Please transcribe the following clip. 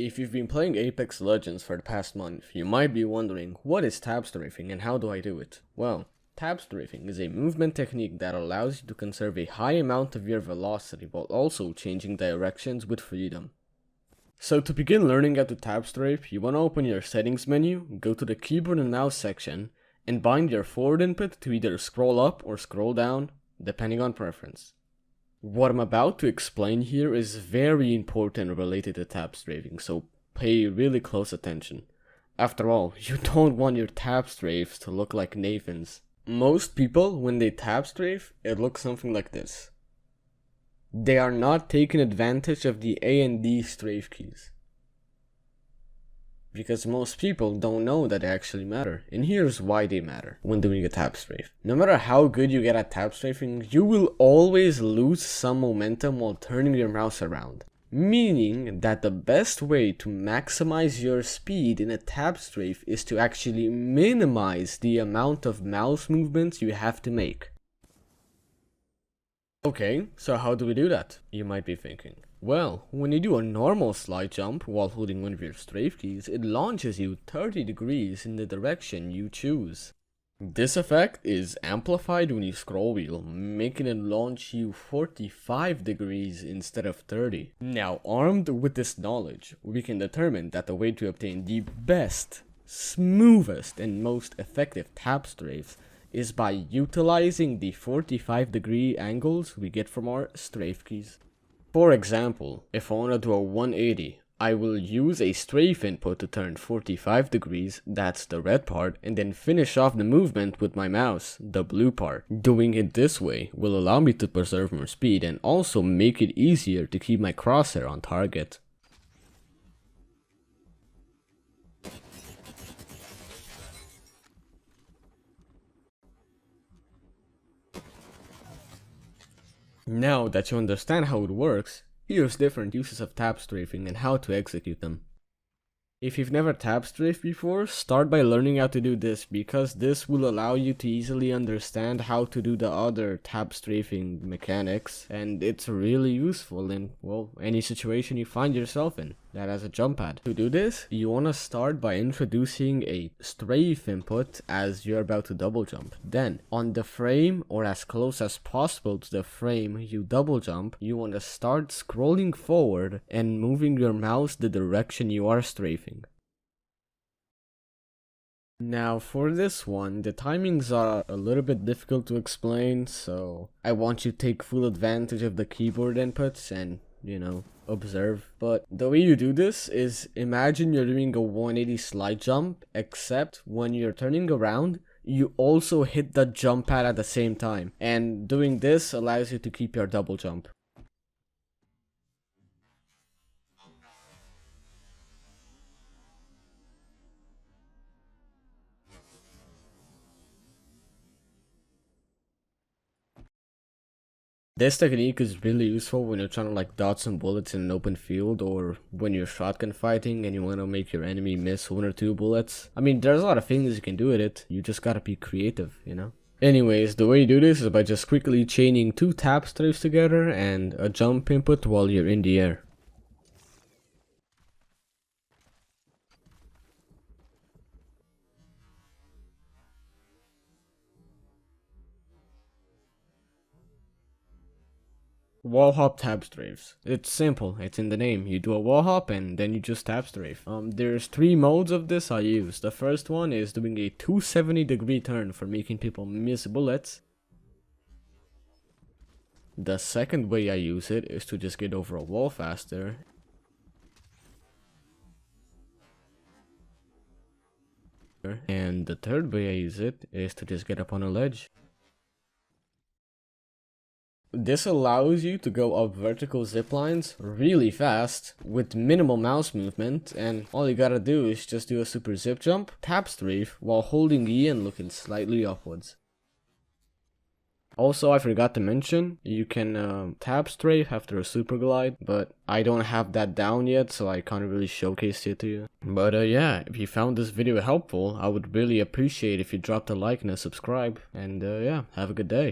If you've been playing Apex Legends for the past month, you might be wondering, what is tab strafing and how do I do it? Well, tab strafing is a movement technique that allows you to conserve a high amount of your velocity while also changing directions with freedom. So to begin learning how to tab strafe, you want to open your settings menu, go to the keyboard and mouse section, and bind your forward input to either scroll up or scroll down, depending on preference. What I'm about to explain here is very important related to tab strafing, so pay really close attention. After all, you don't want your tab strafes to look like Nathan's. Most people, when they tab strafe, it looks something like this. They are not taking advantage of the A and D strafe keys, because most people don't know that they actually matter, and here's why they matter when doing a tab strafe. No matter how good you get at tab strafing, you will always lose some momentum while turning your mouse around. Meaning that the best way to maximize your speed in a tab strafe is to actually minimize the amount of mouse movements you have to make. Okay, so how do we do that? You might be thinking. Well, when you do a normal slide jump while holding one of your strafe keys, it launches you 30 degrees in the direction you choose. This effect is amplified when you scroll wheel, making it launch you 45 degrees instead of 30. Now, armed with this knowledge, we can determine that the way to obtain the best, smoothest, and most effective tab strafes is by utilizing the 45-degree angles we get from our strafe keys. For example, if I want to do a 180, I will use a strafe input to turn 45 degrees, that's the red part, and then finish off the movement with my mouse, the blue part. Doing it this way will allow me to preserve more speed and also make it easier to keep my crosshair on target. Now that you understand how it works, here's different uses of tab strafing and how to execute them. If you've never tab strafed before, start by learning how to do this, because this will allow you to easily understand how to do the other tab strafing mechanics, and it's really useful in, well, any situation you find yourself in that has a jump pad. To do this, you want to start by introducing a strafe input as you're about to double jump. Then, on the frame, or as close as possible to the frame you double jump, you want to start scrolling forward and moving your mouse the direction you are strafing. Now for this one, the timings are a little bit difficult to explain, so I want you to take full advantage of the keyboard inputs and, observe. But the way you do this is, imagine you're doing a 180 slide jump, except when you're turning around, you also hit the jump pad at the same time. And doing this allows you to keep your double jump. This technique is really useful when you're trying to dodge some bullets in an open field, or when you're shotgun fighting and you want to make your enemy miss one or two bullets. I mean, there's a lot of things you can do with it, you just gotta be creative, Anyways, the way you do this is by just quickly chaining two tab strafes together and a jump input while you're in the air. Wall hop tab strafes. It's simple, it's in the name. You do a wall hop and then you just tab strafe. There's three modes of this I use. The first one is doing a 270-degree turn for making people miss bullets. The second way I use it is to just get over a wall faster. And the third way I use it is to just get up on a ledge. This allows you to go up vertical zip lines really fast with minimal mouse movement, and all you gotta do is just do a super zip jump, tab strafe while holding E and looking slightly upwards. Also, I forgot to mention, you can tab strafe after a super glide, but I don't have that down yet, so I can't really showcase it to you. But yeah, if you found this video helpful, I would really appreciate if you dropped a like and a subscribe, and yeah, have a good day.